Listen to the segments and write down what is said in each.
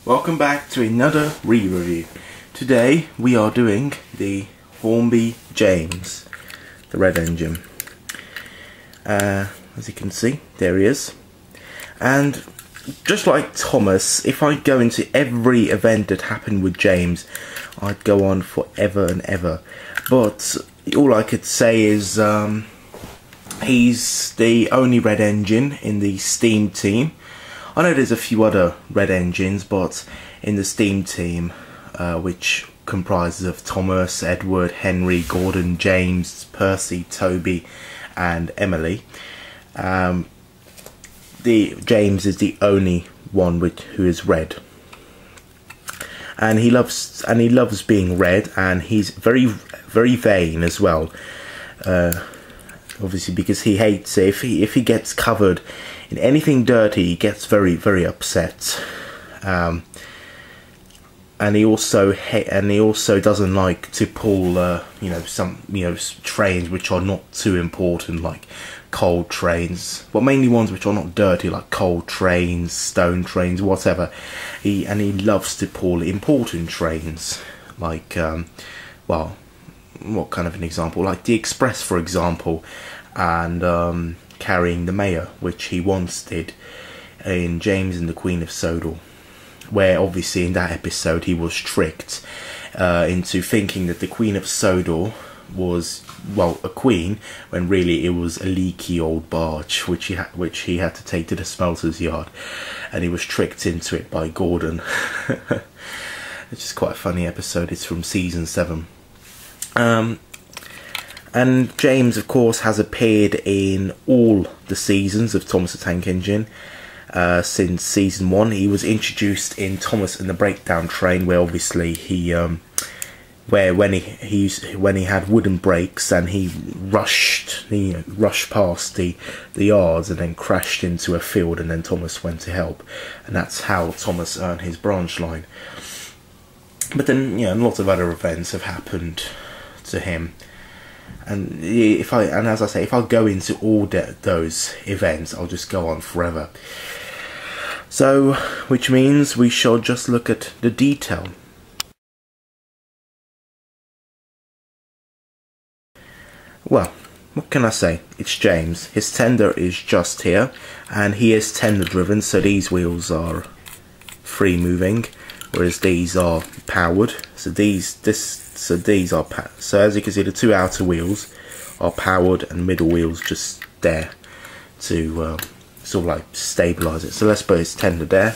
Welcome back to another re-review. Today we are doing the Hornby James, the red engine. As you can see, there he is. And just like Thomas, if I go into every event that happened with James, I'd go on forever and ever. But all I could say is he's the only red engine in the Steam team. I know there's a few other red engines, but in the Steam team, which comprises of Thomas, Edward, Henry, Gordon, James, Percy, Toby, and Emily, the James is the only one who is red, and he loves being red, and he's very vain as well. Obviously, because he hates it. If he gets covered in anything dirty, he gets very upset. And he also doesn't like to pull some trains which are not too important, like coal trains, but mainly ones which are not dirty, like coal trains, stone trains, whatever. He loves to pull important trains, like well, what kind of an example? Like the Express, for example, and carrying the mayor, which he once did in James and the Queen of Sodor, where obviously in that episode he was tricked into thinking that the Queen of Sodor was, well, a queen, when really it was a leaky old barge which he had to take to the smelter's yard, and he was tricked into it by Gordon. It's just quite a funny episode. It's from season 7. And James, of course, has appeared in all the seasons of Thomas the Tank Engine since season 1. He was introduced in Thomas and the Breakdown Train, where obviously when he had wooden brakes and he rushed past the yards and then crashed into a field, and then Thomas went to help, and that's how Thomas earned his branch line. But then, lots of other events have happened to him, and as I say, if I go into all those events, I'll just go on forever. So, which means we shall just look at the detail. Well, what can I say? It's James. His tender is just here, and he is tender driven, so these wheels are free moving, whereas these are powered. So so as you can see, the two outer wheels are powered, and middle wheels just there to sort of like stabilize it. So let's put his tender there,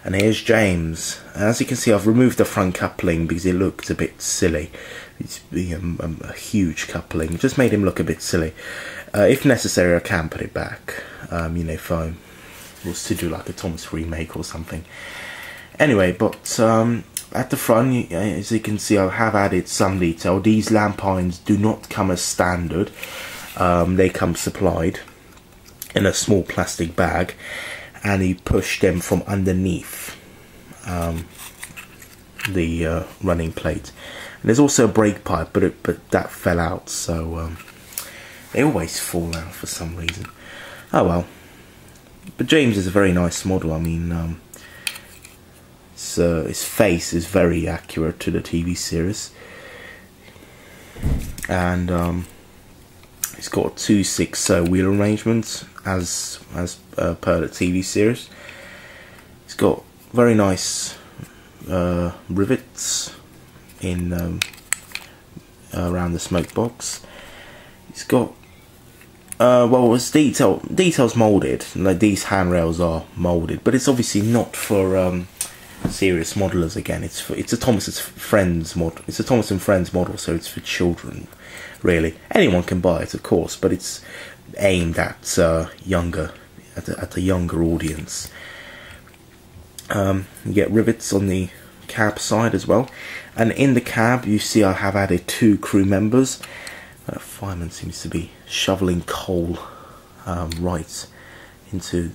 and here's James. And as you can see, I've removed the front coupling because it looked a bit silly. It's a huge coupling. It just made him look a bit silly. If necessary, I can put it back. If I was to do like a Thomas remake or something. Anyway, but at the front, as you can see, I have added some detail. These lamp irons do not come as standard. They come supplied in a small plastic bag, and you push them from underneath the running plate. And there's also a brake pipe, but that fell out, so they always fall out for some reason. Oh well. But James is a very nice model. I mean, his face is very accurate to the TV series, and he's got a 2/6 wheel arrangement as per the TV series. He's got very nice rivets in around the smoke box. He's got his details molded. Like these handrails are molded, but it's obviously not for serious modelers. Again, it's a Thomas and Friends model. It's a Thomas and Friends model, so it's for children. Really, anyone can buy it, of course, but it's aimed at a younger audience. You get rivets on the cab side as well, and in the cab you see I have added 2 crew members. Fireman seems to be shoveling coal right into.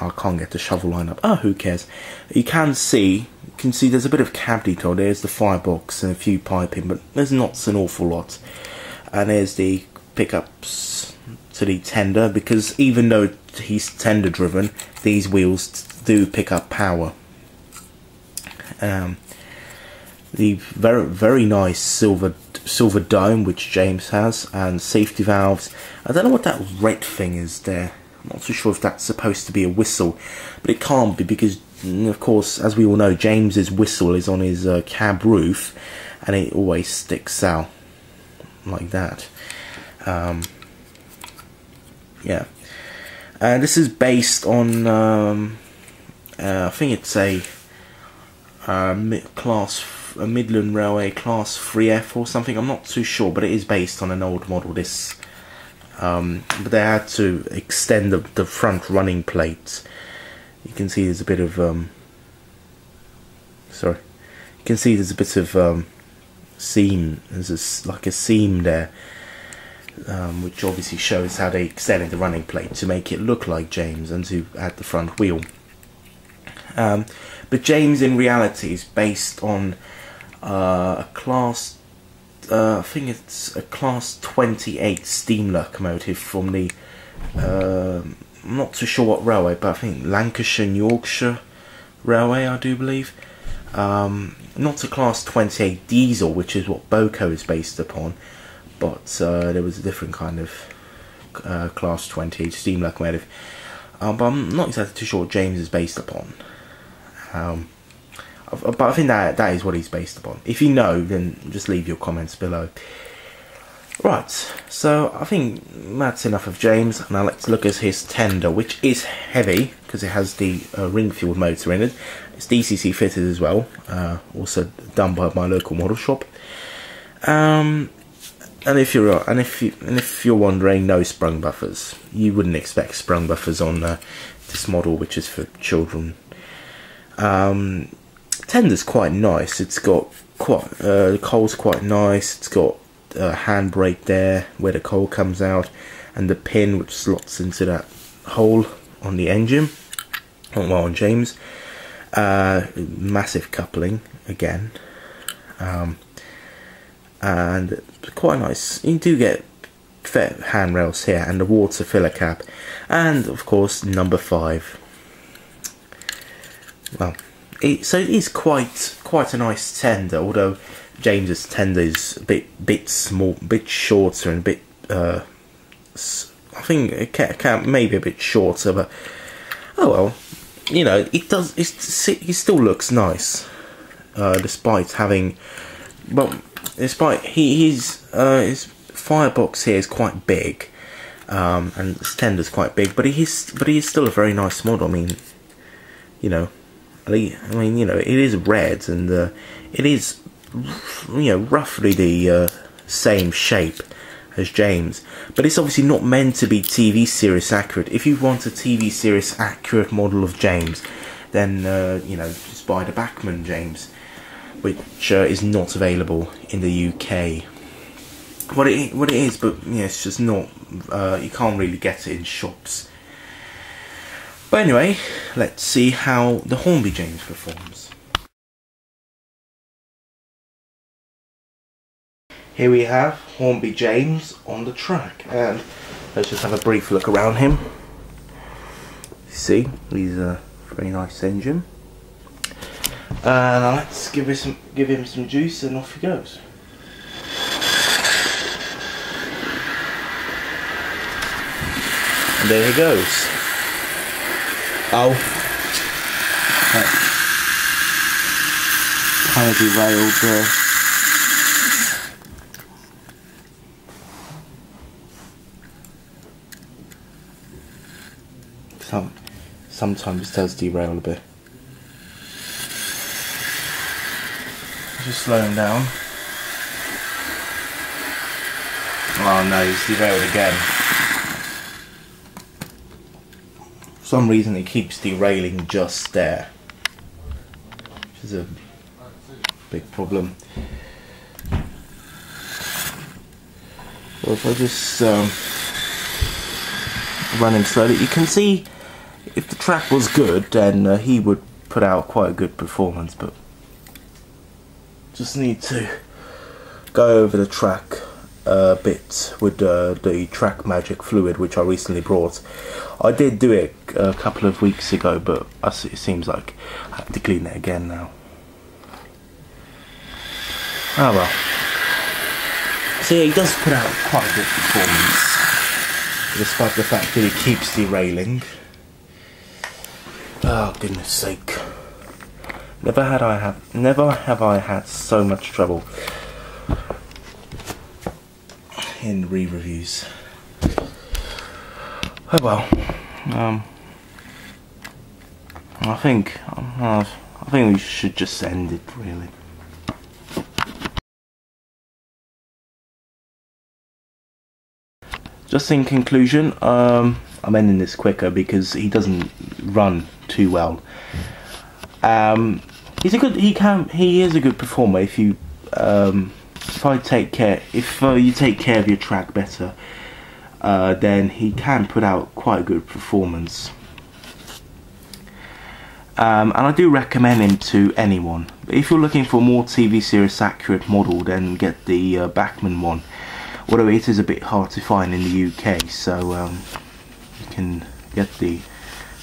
I can't get the shovel line up. Oh, who cares? You can see there's a bit of cab detail. There's the firebox and a few piping, but there's not an awful lot. And there's the pickups to the tender, because even though he's tender driven, these wheels do pick up power. The very nice silver dome which James has, and safety valves. I don't know what that red thing is there. I'm not too sure if that's supposed to be a whistle, but it can't be, because of course, as we all know, James's whistle is on his cab roof, and it always sticks out like that. Yeah, and this is based on I think it's a Midland Railway Class 3F or something. I'm not too sure, but it is based on an old model. This, but they had to extend the front running plate. You can see there's a bit of sorry. You can see there's a bit of seam. There's like a seam there, which obviously shows how they extended the running plate to make it look like James and to add the front wheel. But James in reality is based on a class, I think it's a class 28 steam locomotive from the, I'm not too sure what railway, but I think Lancashire and Yorkshire Railway, I do believe. Not a class 28 diesel, which is what Boco is based upon, but there was a different kind of class 28 steam locomotive. But I'm not exactly too sure what James is based upon. But I think that is what he's based upon. If you know, then just leave your comments below. Right, so I think that's enough of James. Now let's look at his tender, which is heavy because it has the ring-fueled motor in it. It's DCC fitted as well, also done by my local model shop. And if you're wondering, no sprung buffers. You wouldn't expect sprung buffers on this model, which is for children. Tender's quite nice. It's got quite the coal's quite nice. It's got a handbrake there where the coal comes out, and the pin which slots into that hole on the engine, well, on James. Massive coupling again, and quite nice. You do get fair handrails here, and the water filler cap, and of course number 5. Well, so it is quite a nice tender, although James's tender is a bit small, bit shorter, and a bit I think it can maybe a bit shorter, but oh well, you know, it still looks nice, despite having, well, despite his firebox here is quite big, and his tender's quite big, but he is still a very nice model. I mean, you know, you know, it is red, and it is, you know, roughly the same shape as James, but it's obviously not meant to be TV series accurate. If you want a TV series accurate model of James, then you know, just buy the Bachmann James, which is not available in the UK. What it is, but yeah, it's just not. You can't really get it in shops. But anyway, let's see how the Hornby James performs. Here we have Hornby James on the track, and let's just have a brief look around him. See, he's a very nice engine. Now let's give him some juice, and off he goes. And there he goes. Oh, kind of derailed there. Sometimes it does derail a bit. Just slow him down. Oh no, he's derailed again. For some reason it keeps derailing just there, which is a big problem. So if I just run him slowly, you can see if the track was good, then he would put out quite a good performance, but just need to go over the track a bit with the Track Magic fluid, which I recently brought. I did do it a couple of weeks ago, but it seems like I have to clean it again now. Oh well. So yeah, he does put out quite a good performance, despite the fact that he keeps derailing. Oh goodness sake. Never have I had so much trouble in re-reviews. Oh well. I think we should just end it, really. Just in conclusion, I'm ending this quicker because he doesn't run too well. He is a good performer if you take care of your track better. Then he can put out quite a good performance. And I do recommend him to anyone. If you're looking for a more TV series accurate model, then get the Bachmann one. Although it is a bit hard to find in the UK, so you can get the.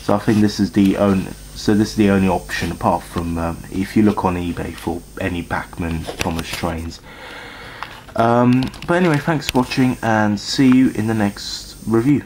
So I think this is the only option, apart from if you look on eBay for any Bachmann Thomas trains. But anyway, thanks for watching, and see you in the next review.